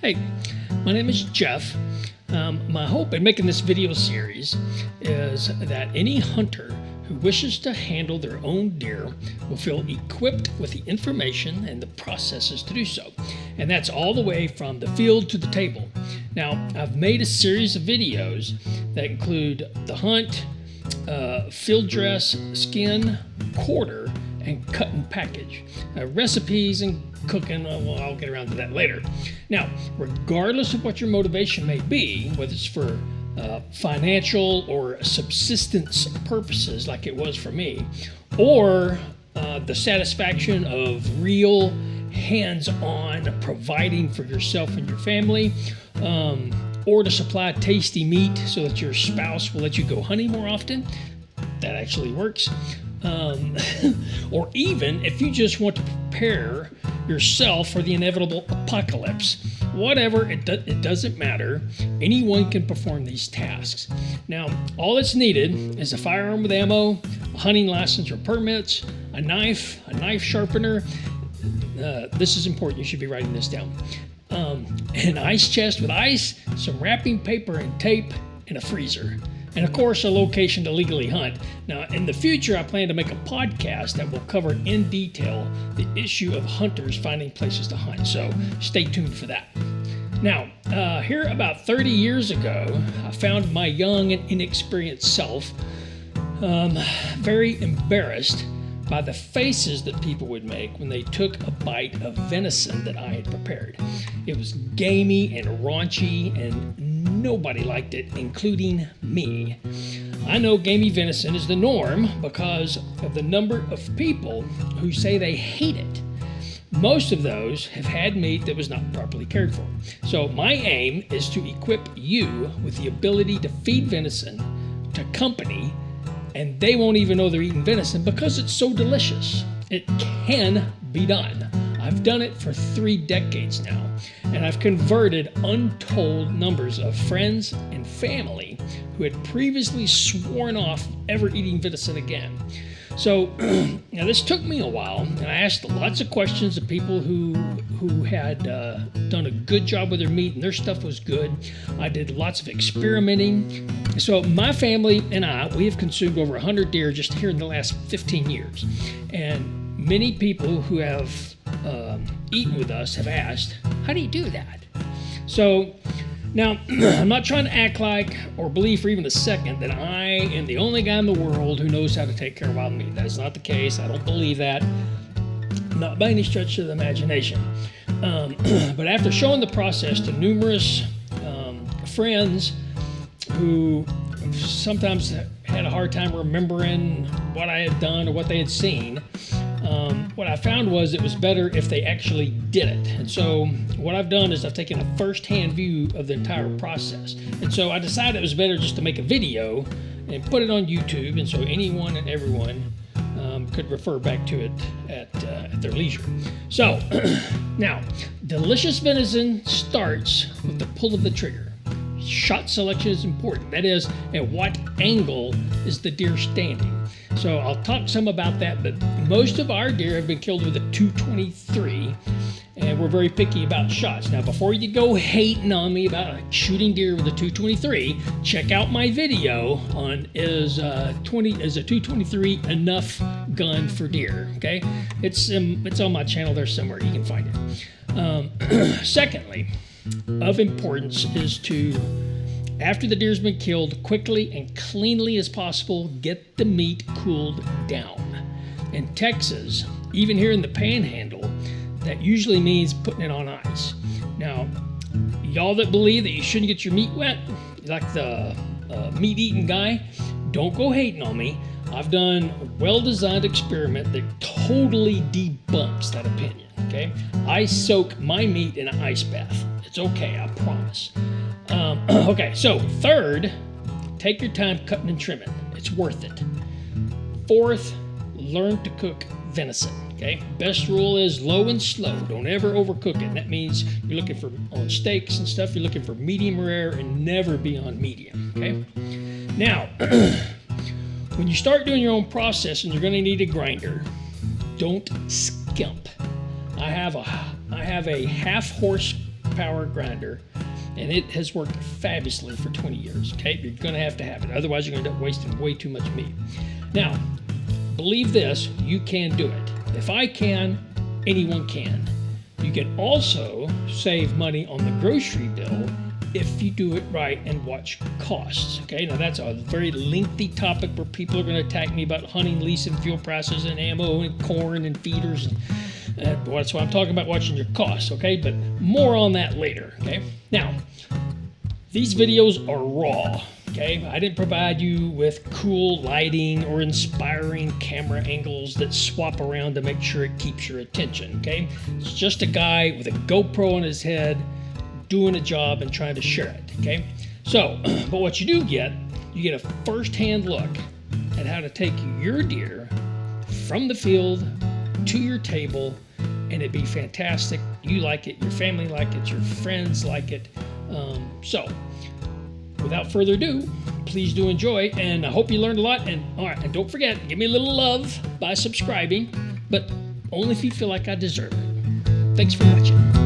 Hey, my name is Jeff. My hope in making this video series is that any hunter who wishes to handle their own deer will feel equipped with the information and the processes to do so. And that's all the way from the field to the table. Now, I've made a series of videos that include the hunt, field dress, skin, quarter, and cut and package. Recipes and cooking, well, I'll get around to that later. Now, regardless of what your motivation may be, whether it's for financial or subsistence purposes like it was for me, or the satisfaction of real hands-on providing for yourself and your family, or to supply tasty meat so that your spouse will let you go hunting more often, that actually works. Or even if you just want to prepare yourself for the inevitable apocalypse, whatever, it doesn't matter. Anyone can perform these tasks. Now, all that's needed is a firearm with ammo, a hunting license or permits, a knife sharpener. This is important. You should be writing this down. An ice chest with ice, some wrapping paper and tape, and a freezer. And of course, a location to legally hunt. Now, in the future, I plan to make a podcast that will cover in detail the issue of hunters finding places to hunt. So stay tuned for that. Now, here about 30 years ago, I found my young and inexperienced self very embarrassed by the faces that people would make when they took a bite of venison that I had prepared. It was gamey and raunchy, and nobody liked it, including me. I know gamey venison is the norm because of the number of people who say they hate it. Most of those have had meat that was not properly cared for. So my aim is to equip you with the ability to feed venison to company, and they won't even know they're eating venison because it's so delicious. It can be done. I've done it for 3 decades now, and I've converted untold numbers of friends and family who had previously sworn off ever eating venison again. So now this took me a while, and I asked lots of questions of people who had done a good job with their meat and their stuff was good. I did lots of experimenting. So my family and we have consumed over 100 deer just here in the last 15 years. And many people who have eaten with us have asked, how do you do that? So now, I'm not trying to act like or believe for even a second that I am the only guy in the world who knows how to take care of wild meat. That is not the case. I don't believe that. Not by any stretch of the imagination. But after showing the process to numerous friends who sometimes had a hard time remembering what I had done or what they had seen, what I found was it was better if they actually did it. And so what I've done is I've taken a first-hand view of the entire process. And so I decided it was better just to make a video and put it on YouTube, and so anyone and everyone could refer back to it at their leisure. So now, delicious venison starts with the pull of the trigger. Shot selection is important. That is, at what angle is the deer standing? So I'll talk some about that, but most of our deer have been killed with a .223, and we're very picky about shots. Now, before you go hating on me about shooting deer with a .223, check out my video on is a .223 enough gun for deer, okay? It's on my channel there somewhere. You can find it. Secondly, of importance is to, after the deer's been killed, quickly and cleanly as possible, get the meat cooled down. In Texas, even here in the Panhandle, that usually means putting it on ice. Now, y'all that believe that you shouldn't get your meat wet, like the meat-eating guy, don't go hating on me. I've done a well-designed experiment that totally debunks that opinion, okay? I soak my meat in an ice bath. It's okay, I promise. Okay, so third, take your time cutting and trimming. It's worth it. Fourth, learn to cook venison, okay? Best rule is low and slow. Don't ever overcook it. That means you're looking for, on steaks and stuff, you're looking for medium rare and never beyond medium, okay? Now, when you start doing your own processing, you're gonna need a grinder. Don't skimp. I have a half horsepower horsepower grinder, and it has worked fabulously for 20 years. Okay, you're going to have it. Otherwise, you're going to end up wasting way too much meat. Now, believe this, you can do it. If I can, anyone can. You can also save money on the grocery bill if you do it right and watch costs. Okay, now that's a very lengthy topic where people are going to attack me about hunting, lease, and fuel prices, and ammo, and corn, and feeders. And that's why I'm talking about watching your costs. Okay, but more on that later. Okay, now these videos are raw. Okay, I didn't provide you with cool lighting or inspiring camera angles that swap around to make sure it keeps your attention. Okay, it's just a guy with a GoPro on his head doing a job and trying to share it. Okay, so but what you do get, you get a first-hand look at how to take your deer from the field to your table, and it'd be fantastic. You like it, your family like it, your friends like it. So without further ado, please do enjoy, and I hope you learned a lot. And all right, and don't forget, give me a little love by subscribing, but only if you feel like I deserve it. Thanks for watching.